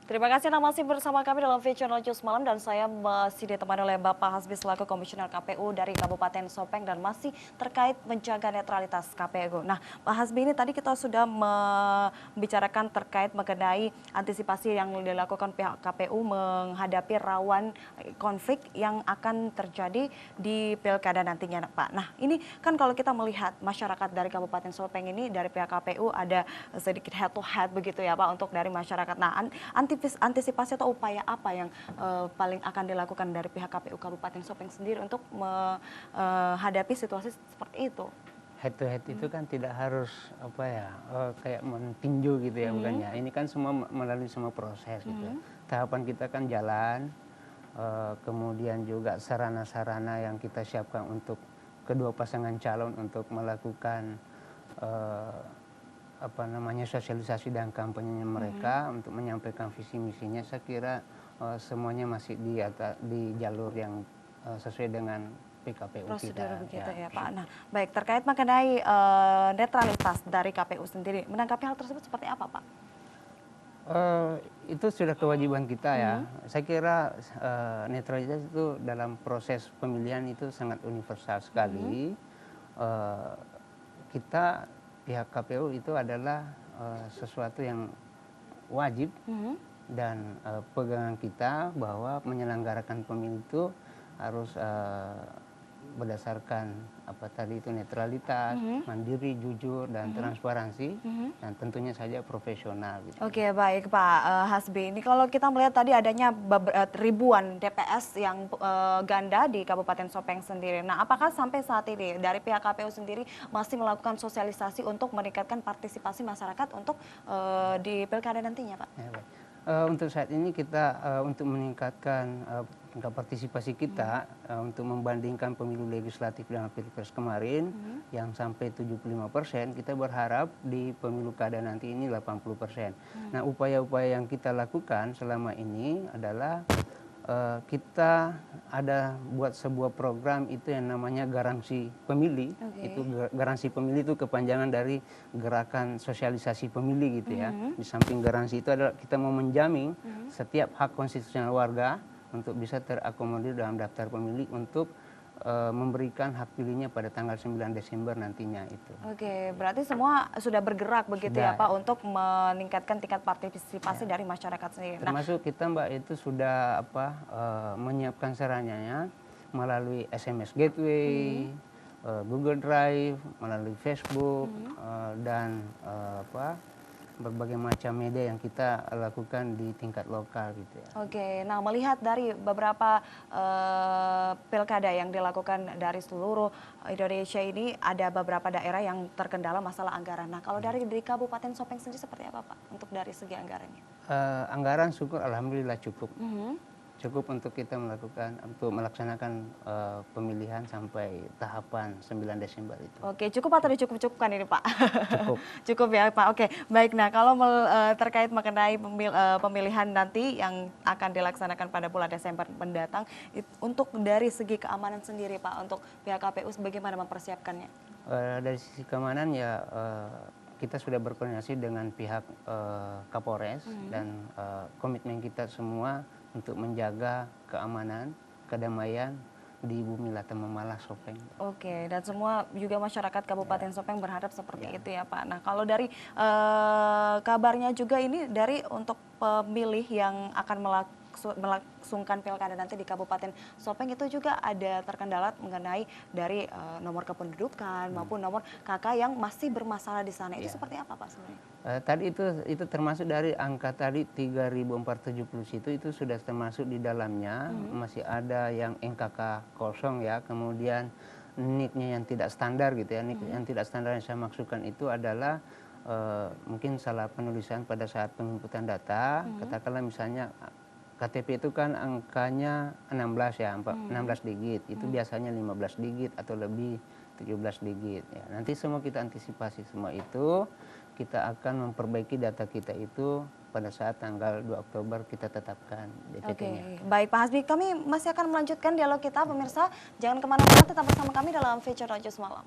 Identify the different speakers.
Speaker 1: Terima kasih Anda masih bersama kami dalam Feature News Malam dan saya masih ditemani oleh Bapak Hasbi selaku Komisioner KPU dari Kabupaten Sopeng dan masih terkait menjaga netralitas KPU. Nah, Pak Hasbi, ini tadi kita sudah membicarakan terkait mengenai antisipasi yang dilakukan pihak KPU menghadapi rawan konflik yang akan terjadi di pilkada nantinya, Pak. Nah, ini kan kalau kita melihat masyarakat dari Kabupaten Sopeng ini dari pihak KPU ada sedikit head to head begitu ya, Pak, untuk dari masyarakat. Nah, antisipasi atau upaya apa yang paling akan dilakukan dari pihak KPU Kabupaten Sopeng sendiri untuk menghadapi situasi seperti itu?
Speaker 2: Head to head itu kan tidak harus kayak mentinju gitu ya, bukannya. Ini kan semua melalui semua proses gitu. Tahapan kita kan jalan, kemudian juga sarana-sarana yang kita siapkan untuk kedua pasangan calon untuk melakukan sosialisasi dan kampanye mereka untuk menyampaikan visi misinya. Saya kira semuanya masih di jalur yang sesuai dengan PKPU
Speaker 1: Prosedur
Speaker 2: kita.
Speaker 1: begitu ya Pak. Nah, baik, terkait mengenai netralitas dari KPU sendiri, menanggapi hal tersebut seperti apa Pak?
Speaker 2: Itu sudah kewajiban kita ya. Saya kira netralitas itu dalam proses pemilihan itu sangat universal sekali. Kita pihak KPU itu adalah sesuatu yang wajib dan pegangan kita bahwa menyelenggarakan pemilu itu harus berdasarkan netralitas, mandiri, jujur, dan transparansi, dan tentunya saja profesional. Gitu.
Speaker 1: Oke, baik Pak Hasbi. Ini kalau kita melihat tadi adanya ribuan DPS yang ganda di Kabupaten Sopeng sendiri. Nah, apakah sampai saat ini dari pihak KPU sendiri masih melakukan sosialisasi untuk meningkatkan partisipasi masyarakat untuk di pilkada nantinya, Pak?
Speaker 2: Ya, baik. Untuk saat ini kita untuk meningkatkan tingkat partisipasi kita untuk membandingkan pemilu legislatif dengan pilpres kemarin yang sampai 75%, kita berharap di pemilu kada nanti ini 80%. Nah, upaya-upaya yang kita lakukan selama ini adalah kita ada buat sebuah program itu yang namanya garansi pemilih. Itu garansi pemilih itu kepanjangan dari gerakan sosialisasi pemilih gitu ya. Di samping garansi itu adalah kita mau menjamin setiap hak konstitusional warga untuk bisa terakomodir dalam daftar pemilih untuk memberikan hak pilihnya pada tanggal 9 Desember nantinya itu.
Speaker 1: Oke, berarti semua sudah bergerak begitu ya Pak untuk meningkatkan tingkat partisipasi dari masyarakat sendiri.
Speaker 2: Termasuk kita Mbak itu sudah menyiapkan sarannya melalui SMS Gateway, Google Drive, melalui Facebook dan berbagai macam media yang kita lakukan di tingkat lokal gitu ya.
Speaker 1: Oke, nah melihat dari beberapa pilkada yang dilakukan dari seluruh Indonesia ini ada beberapa daerah yang terkendala masalah anggaran. Nah, kalau dari Kabupaten Sopeng sendiri seperti apa Pak untuk dari segi anggarannya?
Speaker 2: Anggaran syukur alhamdulillah cukup. Cukup untuk kita melaksanakan pemilihan sampai tahapan 9 Desember itu.
Speaker 1: Oke, cukup atau dicukup-cukupkan ini Pak?
Speaker 2: Cukup.
Speaker 1: Cukup ya Pak, oke. Baik, nah kalau terkait mengenai pemilihan nanti yang akan dilaksanakan pada bulan Desember mendatang, untuk dari segi keamanan sendiri Pak, untuk pihak KPU bagaimana mempersiapkannya?
Speaker 2: Dari sisi keamanan ya kita sudah berkoordinasi dengan pihak Kapolres dan komitmen kita semua untuk menjaga keamanan, kedamaian di Bumi Latema Malah Sopeng.
Speaker 1: Oke, dan semua juga masyarakat Kabupaten Sopeng berharap seperti itu ya Pak. Nah, kalau dari kabarnya juga ini dari untuk pemilih yang akan melangsungkan pilkada nanti di Kabupaten Sopeng itu juga ada terkendala mengenai dari nomor kependudukan maupun nomor KK yang masih bermasalah di sana. Itu seperti apa Pak sebenarnya?
Speaker 2: Tadi itu termasuk dari angka tadi 3.470 itu sudah termasuk di dalamnya. Masih ada yang NKK kosong ya, kemudian NIK-nya yang tidak standar gitu ya. NIK yang tidak standar yang saya maksudkan itu adalah mungkin salah penulisan pada saat penginputan data. Katakanlah misalnya KTP itu kan angkanya 16 ya, 16 digit. Itu biasanya 15 digit atau lebih 17 digit. Ya, nanti semua kita antisipasi semua itu. Kita akan memperbaiki data kita itu pada saat tanggal 2 Oktober kita tetapkan DPT-nya.
Speaker 1: Oke, baik Pak Hasbi, kami masih akan melanjutkan dialog kita pemirsa. Jangan kemana-mana, tetap bersama kami dalam Feature News Malam.